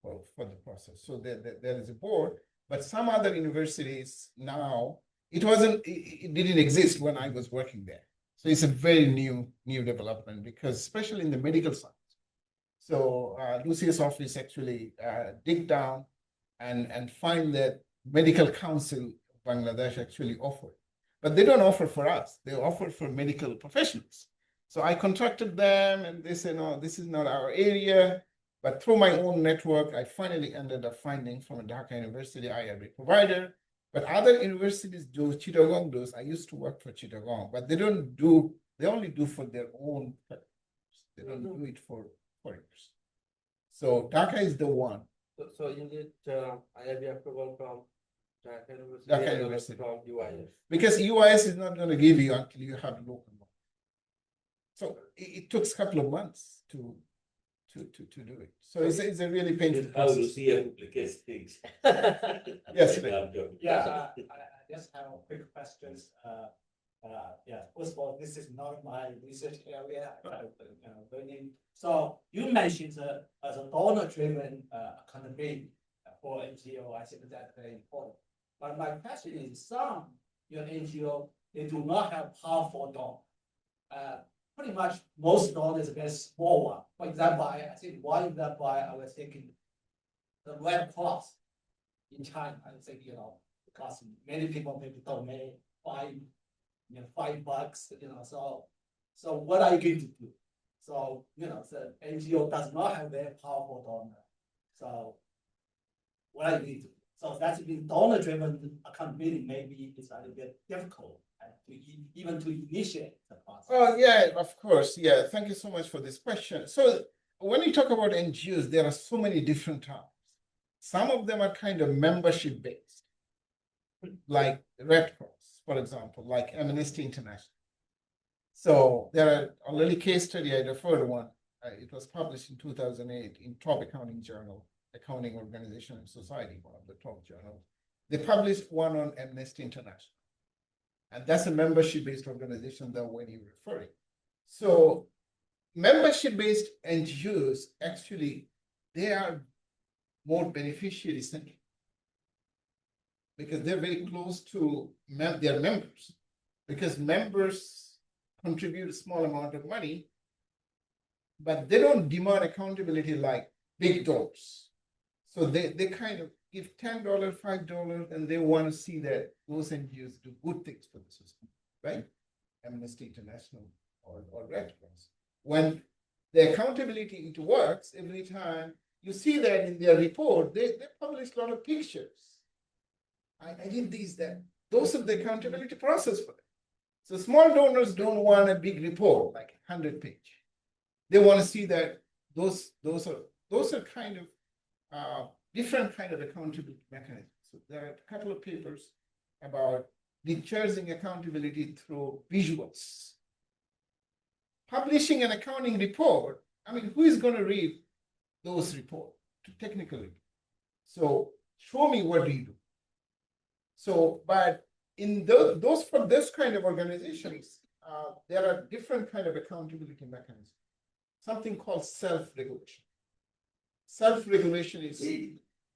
for the process. So there is a board, but some other universities now, it didn't exist when I was working there. So it's a very new development because especially in the medical science. So Lucia's office actually dig down and find that Medical Council of Bangladesh actually offer. But they don't offer for us. They offer for medical professionals. So I contacted them and they said, no, this is not our area. But through my own network, I finally ended up finding from a Dhaka University IRB provider. But other universities do, Chittagong does. I used to work for Chittagong, but they only do for their own. They don't do it for foreigners. So Dhaka is the one. So you need IRB approval from Dhaka University. Dhaka University. From UIS. Because UIS is not going to give you until you have local one. So it took a couple of months to do it. So it's a really painful How process. you see complicates things. Yes. Yeah, I just have a quick question. Yeah, first of all, this is not my research area. Learning. So you mentioned as a donor-driven accountability for NGO. I think that's very important. But my question is, some your NGO they do not have powerful donor. Pretty much most donors are very small one. For example, I think one example I was thinking the Red Cross in China. I think because many people maybe donate $5, so what are you going to do? So, the NGO does not have very powerful donor. So what are you going to do? So that's been donor-driven accountability. Maybe it's a little bit difficult even to initiate the process. Oh, yeah, of course. Yeah, thank you so much for this question. So when you talk about NGOs, there are so many different types. Some of them are kind of membership-based, like Red Cross, for example, like Amnesty International. So there are already case study, I referred one. It was published in 2008 in Top Accounting Journal, Accounting Organization and Society, one of the top journals. They published one on Amnesty International. And that's a membership-based organization that when you're referring. So membership-based NGOs, actually, they are more beneficiary-centric because they're very close to their members, because members contribute a small amount of money, but they don't demand accountability like big donors. So they kind of give $10, $5, and they want to see that those NGOs do good things for the system, right? Amnesty International or Red Cross. When the accountability it works every time, you see that in their report, they publish a lot of pictures. I did these, that. Those are the accountability process for them. So small donors don't want a big report, like 100-page. They want to see that those are kind of different kind of accountability mechanisms. So there are a couple of papers about digitizing accountability through visuals. Publishing an accounting report, I mean, who is going to read those reports technically? So show me what do you do. So, but in those for this kind of organizations, there are different kind of accountability mechanisms. Something called self-regulation. Self-regulation is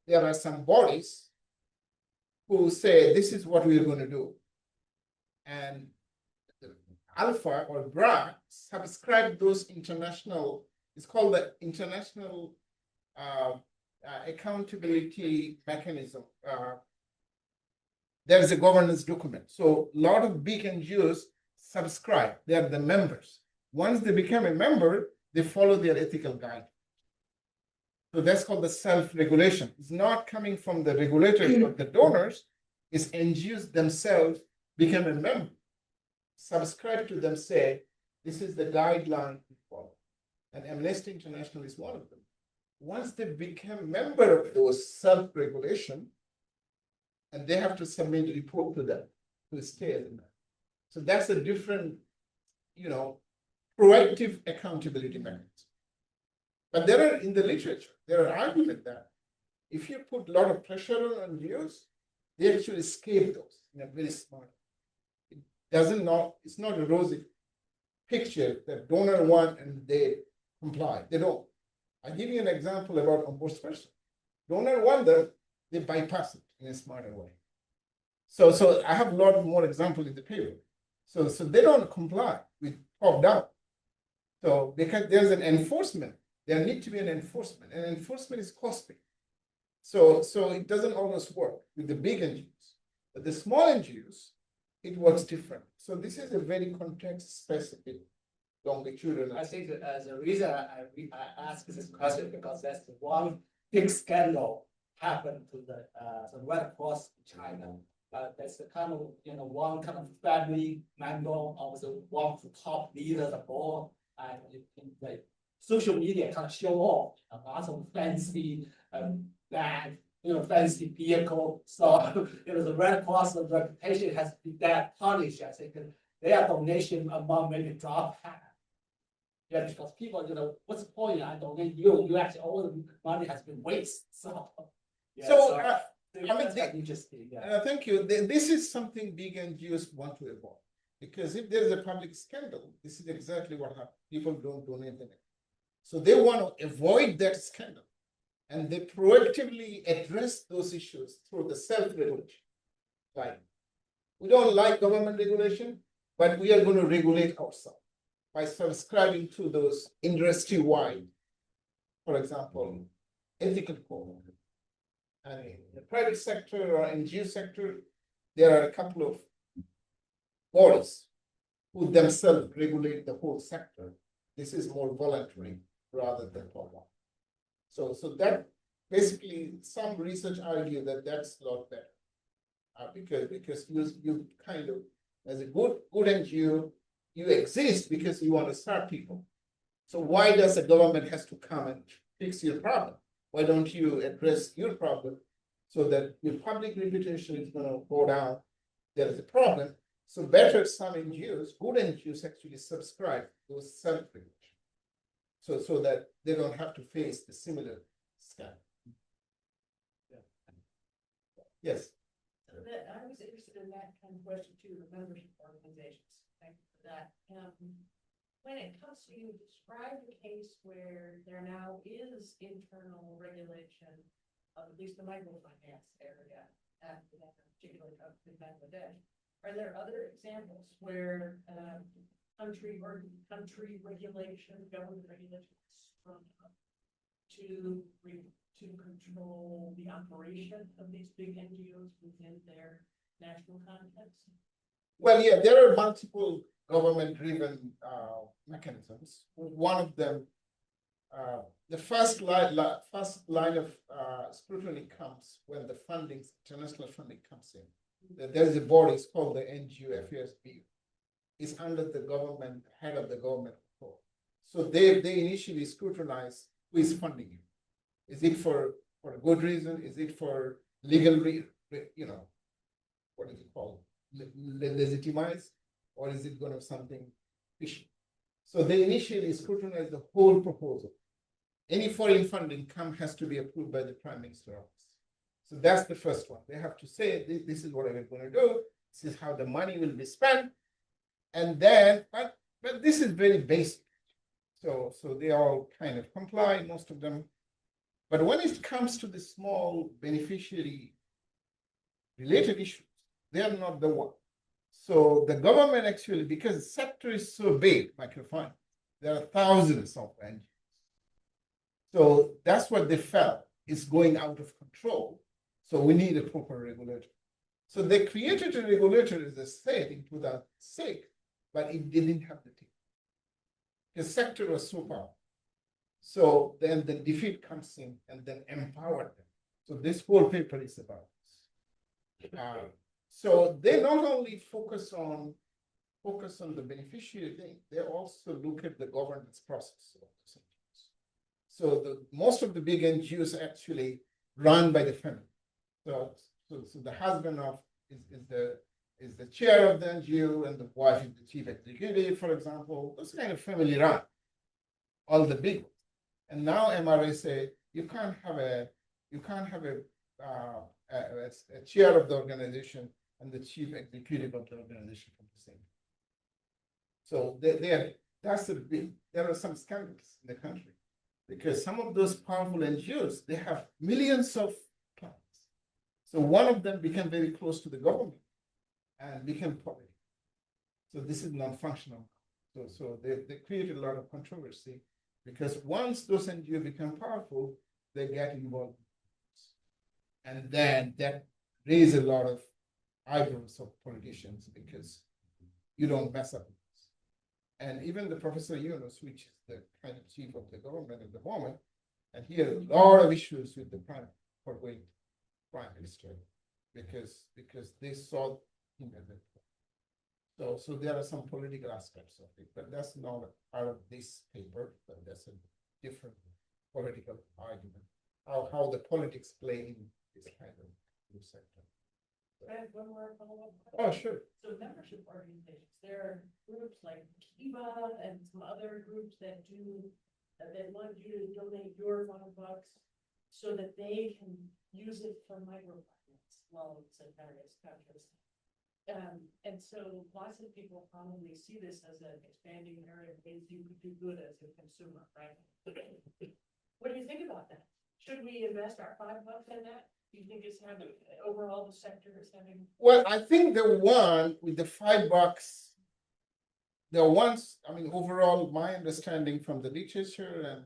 there are some bodies who say this is what we are going to do, and Alpha or BRA subscribe those international. It's called the International Accountability Mechanism. There is a governance document. So a lot of big NGOs subscribe. They are the members. Once they become a member, they follow their ethical guide. So that's called the self-regulation. It's not coming from the regulators or the donors. It's NGOs themselves become a member, subscribe to them, say, this is the guideline to follow. And Amnesty International is one of them. Once they become a member of those self-regulation, and they have to submit a report to them to stay as a member. So that's a different, proactive accountability mechanism. But there are, in the literature, there are arguments that if you put a lot of pressure on NGOs, they actually escape those in a very smart way. It's not a rosy picture that donor want and they comply. They don't. I'll give you an example about ombudsperson. Donor want them, they bypass it in a smarter way. So I have a lot more examples in the paper. So they don't comply with top down. So because there's an enforcement, there needs to be an enforcement, and enforcement is costly. So it doesn't always work with the big NGOs, but the small NGOs, it works different. So this is a very context-specific longitudinal. I think the reason I ask this question because that's the one big scandal happened to the Red Cross in China. That's the kind of one kind of family member of one of the top leaders of all, and the social media kind of show off a lot of fancy bag, fancy vehicle. So the Red Cross reputation has been that tarnished. I think their donation amount maybe drop half. Yeah, because people, what's the point? I donate you actually all the money has been wasted. So I mean, interesting. thank you. This is something big NGOs want to evolve. Because if there's a public scandal, this is exactly what happens. People don't donate the money. So they want to avoid that scandal. And they proactively address those issues through the self-regulation. Like, we don't like government regulation, but we are going to regulate ourselves by subscribing to those industry-wide, for example, ethical code. And in the private sector or NGO sector, there are a couple of bodies who themselves regulate the whole sector. This is more voluntary rather than formal. So that basically some research argue that that's a lot better. Because you kind of, as a good NGO, you exist because you want to serve people. So why does the government has to come and fix your problem? Why don't you address your problem so that your public reputation is going to go down? There is a problem. So better some NGOs, good NGOs actually subscribe those self-regulation. So that they don't have to face the similar scam. Yeah. Yes. I was interested in that kind of question too, the membership organizations. Thank you for that. When it comes to, you describe the case where there now is internal regulation of at least the microfinance area at that particular country in Bangladesh. Are there other examples where country regulation, government regulation is strong enough to control the operation of these big NGOs within their national context? Well, yeah, there are multiple government-driven mechanisms. One of them, the first line of scrutiny comes when the international funding comes in. There is a body, it's called the NGO Affairs Bureau. It's under the government, head of the government. So they initially scrutinize who is funding you. Is it for a good reason? Is it for legal, what is it called? Legitimize? Or is it going to something fishy? So they initially scrutinize the whole proposal. Any foreign funding has to be approved by the Prime Minister's office. So that's the first one. They have to say, this is what we're going to do. This is how the money will be spent. And then, but this is very basic. So they all kind of comply, most of them. But when it comes to the small beneficiary related issues, they are not the one. So the government actually, because the sector is so big, microfinance, there are thousands of NGOs. So that's what they felt is going out of control. So we need a proper regulator. So they created a regulator, as I said, in 2006, but it didn't have the team. The sector was so powerful. So then the defeat comes in and then empower them. So this whole paper is about this. So they not only focus on the beneficiary thing, they also look at the governance process of the centers. So most of the big NGOs are actually run by the family. So the husband is the chair of the NGO and the wife is the chief executive, for example. Those kind of family run, all the big ones. And now MRA say you can't have a chair of the organization and the chief executive of the organization from the same. So there are some scandals in the country because some of those powerful NGOs, they have millions of clients. So one of them became very close to the government and became public. So this is non-functional. So they created a lot of controversy because once those NGOs become powerful, they get involved. And then that raises a lot of eyebrows of politicians because you don't mess up with this. And even the Professor Yunus, which is the kind of chief of the government at the moment, and he has a lot of issues with the prime minister because they saw him as a so there are some political aspects of it, but that's not part of this paper, but that's a different political argument. How the politics play in this kind of new sector. I have one more follow-up. Oh, sure. So membership organizations, there are groups like Kiva and some other groups that want you to donate your $5 so that they can use it for microfinance loans in various countries. And so lots of people probably see this as an expanding area of ways you could do good as a consumer, right? What do you think about that? Should we invest our $5 in that? Do you think it's having, overall the sector is having? Well, I think the one with the $5, the ones, I mean, overall, my understanding from the literature and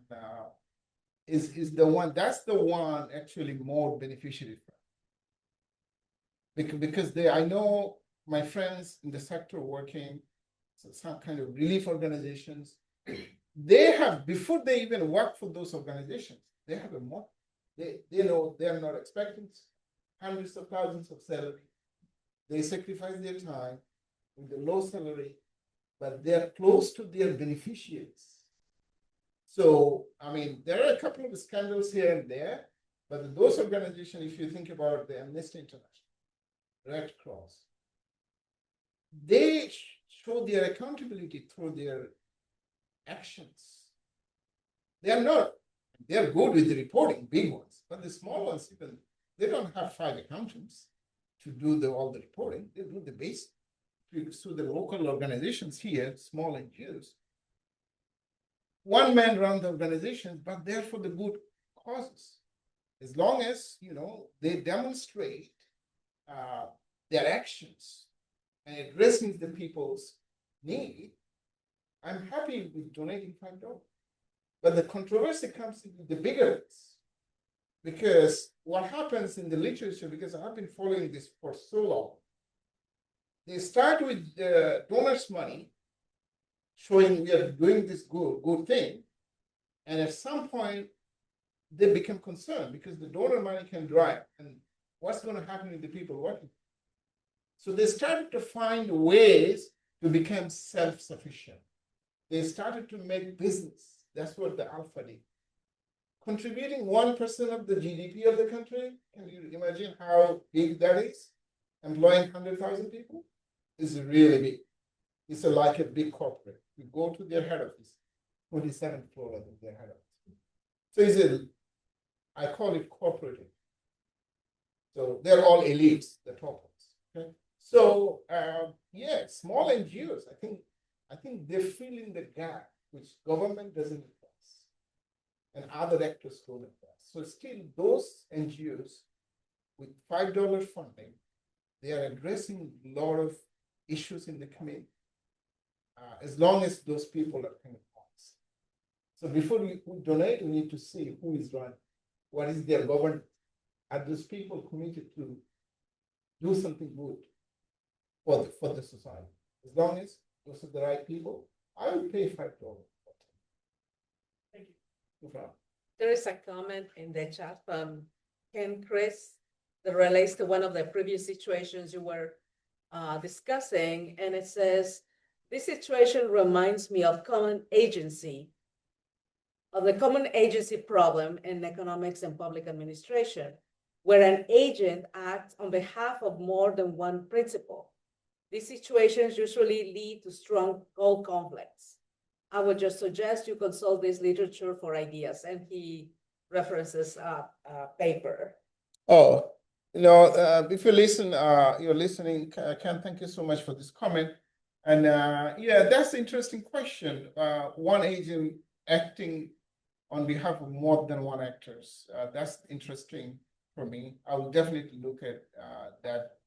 is the one, that's the one actually more beneficiary from. Because I know my friends in the sector working, some kind of relief organizations, they have, before they even work for those organizations, they have a more, they know they're not expecting hundreds of thousands of salary. They sacrifice their time with the low salary, but they're close to their beneficiaries. So, I mean, there are a couple of scandals here and there, but those organizations, if you think about the Amnesty International, Red Cross, they show their accountability through their actions. They're good with the reporting, big ones, but the small ones, even, they don't have 5 accountants to do all the reporting. They do the basic. So the local organizations here, small NGOs, one man run the organizations, but they're for the good causes. As long as, they demonstrate their actions and addressing the people's need, I'm happy with donating $5. But the controversy comes in the bigger ones. Because what happens in the literature, because I've been following this for so long, they start with the donors' money, showing we are doing this good thing. And at some point, they become concerned because the donor money can dry up. And what's going to happen with the people working? So they started to find ways to become self-sufficient. They started to make business. That's what the Alpha did. Contributing 1% of the GDP of the country, can you imagine how big that is? Employing 100,000 people is really big. It's like a big corporate. You go to their head office, 27th floor of their head office. So I call it corporate. So they're all elites, the top ones. Okay? So yeah, small NGOs, I think they're filling the gap which government doesn't address and other actors don't address. So still those NGOs with $5 funding, they are addressing a lot of issues in the community. As long as those people are kind of honest. So before we donate, we need to see who is running, what is their governance. Are those people committed to do something good for the society? As long as those are the right people, I will pay $5. Thank you. No problem. There is a comment in the chat from Ken Chris that relates to one of the previous situations you were discussing, and it says, this situation reminds me of the common agency problem in economics and public administration, where an agent acts on behalf of more than one principal. These situations usually lead to strong goal conflicts. I would just suggest you consult this literature for ideas, and he references a paper. Oh, if you listen, you're listening, Ken, thank you so much for this comment. And yeah, that's an interesting question. One agent acting on behalf of more than one actors. That's interesting for me. I will definitely look at that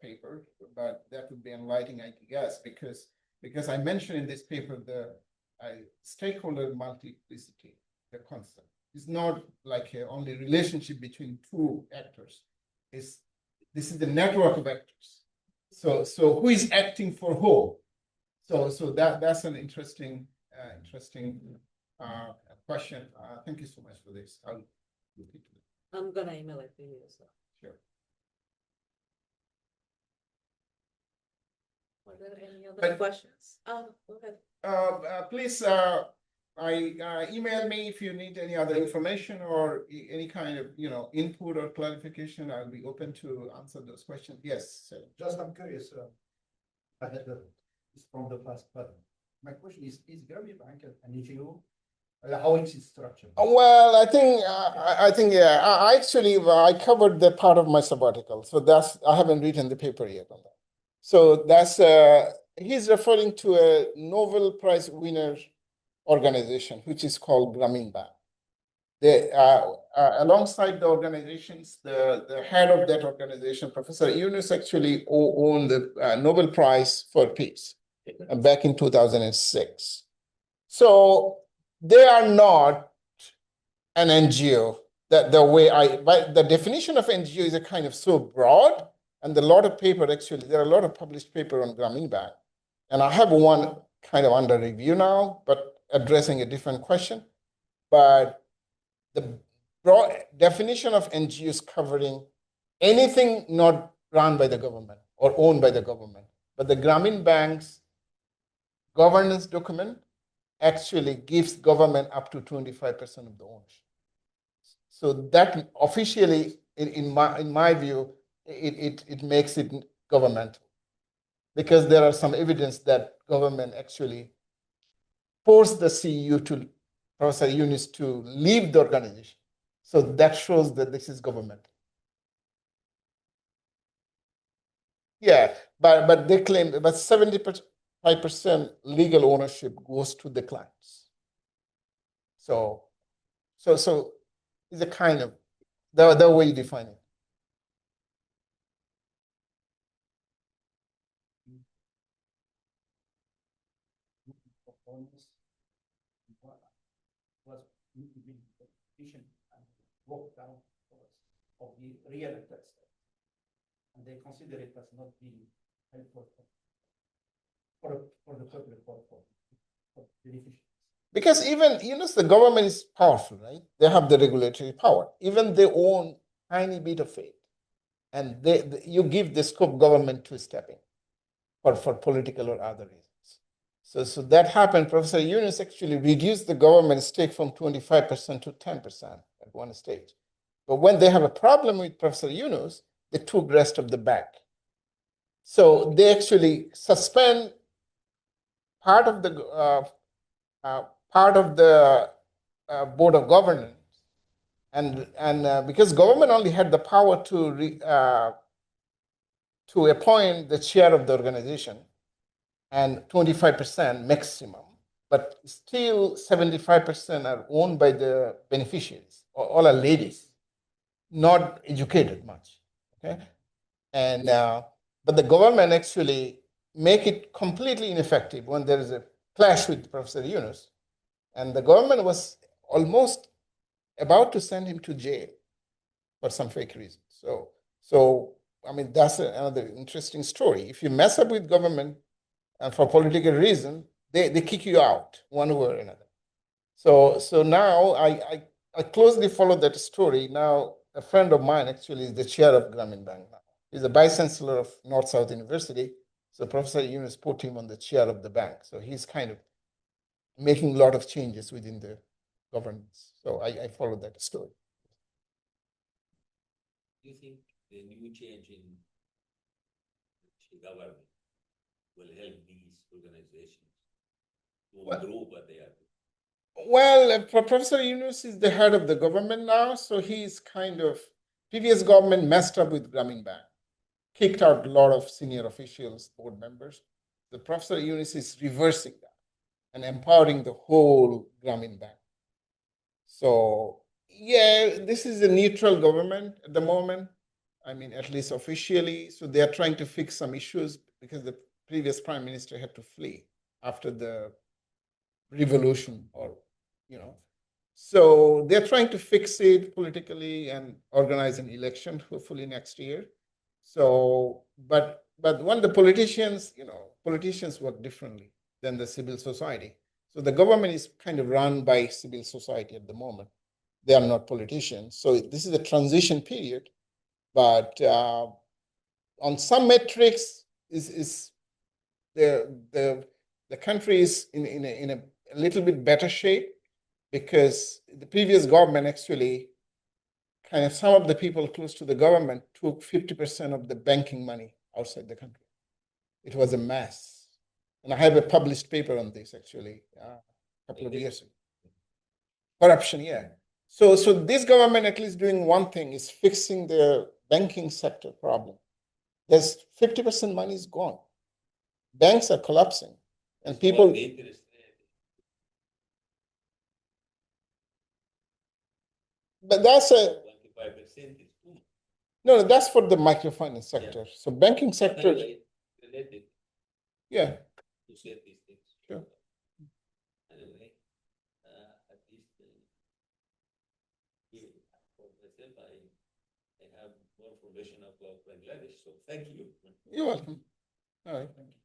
paper, but that would be enlightening, I guess, because I mentioned in this paper the stakeholder multiplicity, the concept. It's not like a only relationship between 2 actors. This is the network of actors. So who is acting for who? So that's an interesting question. Thank you so much for this. I'll look into it. I'm gonna email it to you as well. Sure. Are there any other questions? Go ahead. Please email me if you need any other information or any kind of input or clarification. I'll be open to answer those questions. Yes. So. Just I'm curious. I had this from the past, but my question is Grammy Bank an NGO How is it structured? Well, I think yeah. I actually I covered that part of my sabbatical, so that's I haven't written the paper yet on that. So that's he's referring to a Nobel Prize winner organization, which is called Grameen Bank. They alongside the organizations, the head of that organization, Professor Yunus, actually won the Nobel Prize for Peace back in 2006. So they are not an NGO. That the way but the definition of NGO is a kind of so broad, and a lot of paper actually, there are a lot of published paper on Grameen Bank. And I have one kind of under review now, but addressing a different question. But the broad definition of NGO is covering anything not run by the government or owned by the government. But the Grameen Bank's governance document actually gives government up to 25% of the ownership. So that officially, in my view, it makes it governmental, because there are some evidence that government actually forced the CEO to, Professor Yunus, to leave the organization. So that shows that this is government. Yeah, but they claim about 75% legal ownership goes to the clients. So it's a kind of the way you define it. Was efficient and walk down of the real tax, and they consider it as not being helpful for the public for beneficiaries. Because even the government is powerful, right? They have the regulatory power. Even they own tiny bit of it, and you give the scope government to step in for political or other reasons. So that happened. Professor Yunus actually reduced the government stake from 25% to 10% at one stage. But when they have a problem with Professor Yunus, they took rest of the bank. So they actually suspend part of the board of governance, and because government only had the power to appoint the chair of the organization, and 25% maximum, but still 75% are owned by the beneficiaries. All are ladies, not educated much. Okay, and but the government actually make it completely ineffective when there is a clash with Professor Yunus, and the government was almost about to send him to jail for some fake reason. So I mean, that's another interesting story. If you mess up with government and for political reason, they kick you out one way or another. So now I closely follow that story. Now a friend of mine actually is the chair of Grameen Bank now. He's a vice chancellor of North South University. So Professor Yunus put him on the chair of the bank. So he's kind of making a lot of changes within the governance. So I follow that story. Do you think the new change in the government will help these organizations to grow what they are doing? Well, Professor Yunus is the head of the government now, so he's kind of, previous government messed up with Grameen Bank, kicked out a lot of senior officials, board members. The Professor Yunus is reversing that and empowering the whole Grameen Bank. So yeah, this is a neutral government at the moment. I mean, at least officially. So they are trying to fix some issues because the previous prime minister had to flee after the revolution, or so they're trying to fix it politically and organize an election hopefully next year. So but when the politicians work differently than the civil society. So the government is kind of run by civil society at the moment. They are not politicians. So this is a transition period, but on some metrics is the country is in a little bit better shape, because the previous government actually kind of, some of the people close to the government took 50% of the banking money outside the country. It was a mess. And I have a published paper on this actually a couple of years ago. Corruption, yeah. So this government at least doing one thing is fixing the banking sector problem. There's 50% money is gone. Banks are collapsing, and people. The interest rate. But that's a 25% is too much. no, that's for the microfinance sector. So banking sector, Anyway, related yeah, to say these things. Sure. Anyway, at least for myself, I have more information about Bangladesh. So thank you. you're welcome. All right. Thank you.